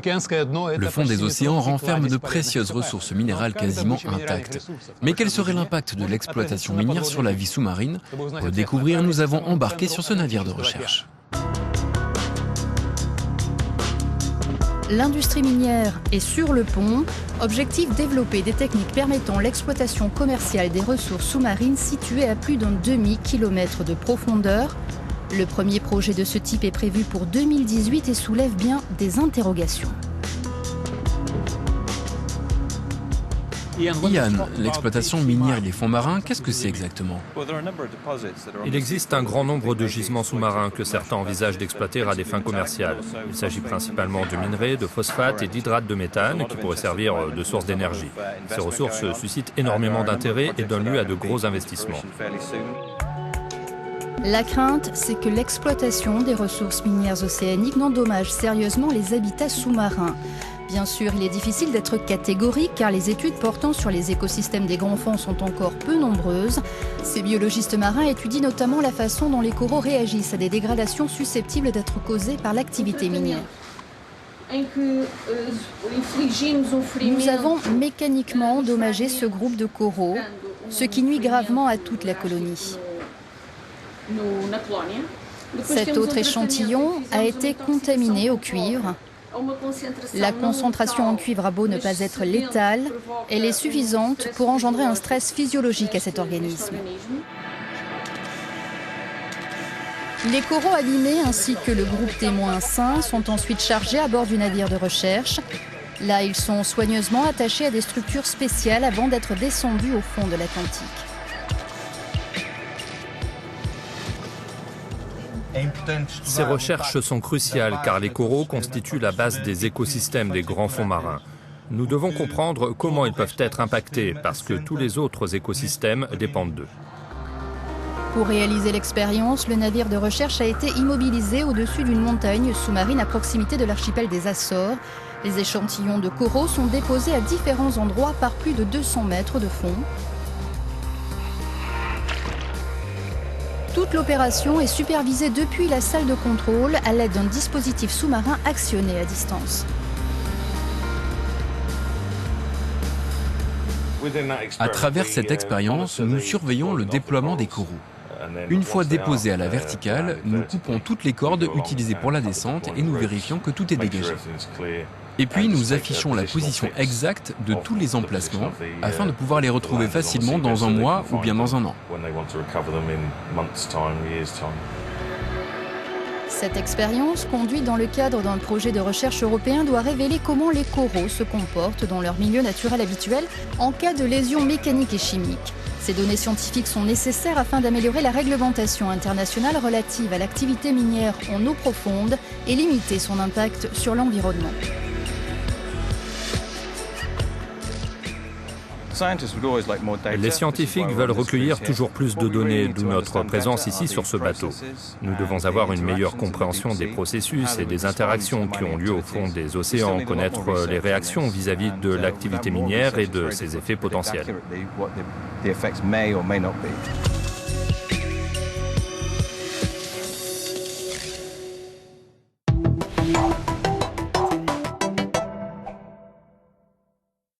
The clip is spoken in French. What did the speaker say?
Le fond des océans renferme de précieuses ressources minérales quasiment intactes. Mais quel serait l'impact de l'exploitation minière sur la vie sous-marine? Pour le découvrir, nous avons embarqué sur ce navire de recherche. L'industrie minière est sur le pont. Objectif, développer des techniques permettant l'exploitation commerciale des ressources sous-marines situées à plus d'un demi-kilomètre de profondeur. Le premier projet de ce type est prévu pour 2018 et soulève bien des interrogations. Ian, l'exploitation minière des fonds marins, qu'est-ce que c'est exactement? Il existe un grand nombre de gisements sous-marins que certains envisagent d'exploiter à des fins commerciales. Il s'agit principalement de minerais, de phosphate et d'hydrate de méthane qui pourraient servir de source d'énergie. Ces ressources suscitent énormément d'intérêt et donnent lieu à de gros investissements. La crainte, c'est que l'exploitation des ressources minières océaniques n'endommage sérieusement les habitats sous-marins. Bien sûr, il est difficile d'être catégorique car les études portant sur les écosystèmes des grands fonds sont encore peu nombreuses. Ces biologistes marins étudient notamment la façon dont les coraux réagissent à des dégradations susceptibles d'être causées par l'activité minière. Nous avons mécaniquement endommagé ce groupe de coraux, ce qui nuit gravement à toute la colonie. Cet autre échantillon a été contaminé au cuivre. La concentration en cuivre a beau ne pas être létale, elle est suffisante pour engendrer un stress physiologique à cet organisme. Les coraux abîmés ainsi que le groupe témoin sain sont ensuite chargés à bord du navire de recherche. Là, ils sont soigneusement attachés à des structures spéciales avant d'être descendus au fond de l'Atlantique. Ces recherches sont cruciales car les coraux constituent la base des écosystèmes des grands fonds marins. Nous devons comprendre comment ils peuvent être impactés parce que tous les autres écosystèmes dépendent d'eux. Pour réaliser l'expérience, le navire de recherche a été immobilisé au-dessus d'une montagne sous-marine à proximité de l'archipel des Açores. Les échantillons de coraux sont déposés à différents endroits par plus de 200 mètres de fond. Toute l'opération est supervisée depuis la salle de contrôle à l'aide d'un dispositif sous-marin actionné à distance. À travers cette expérience, nous surveillons le déploiement des coraux. Une fois déposés à la verticale, nous coupons toutes les cordes utilisées pour la descente et nous vérifions que tout est dégagé. Et puis nous affichons la position exacte de tous les emplacements afin de pouvoir les retrouver facilement dans un mois ou bien dans un an. Cette expérience, conduite dans le cadre d'un projet de recherche européen, doit révéler comment les coraux se comportent dans leur milieu naturel habituel en cas de lésions mécaniques et chimiques. Ces données scientifiques sont nécessaires afin d'améliorer la réglementation internationale relative à l'activité minière en eau profonde et limiter son impact sur l'environnement. Les scientifiques veulent recueillir toujours plus de données, d'où notre présence ici sur ce bateau. Nous devons avoir une meilleure compréhension des processus et des interactions qui ont lieu au fond des océans, connaître les réactions vis-à-vis de l'activité minière et de ses effets potentiels.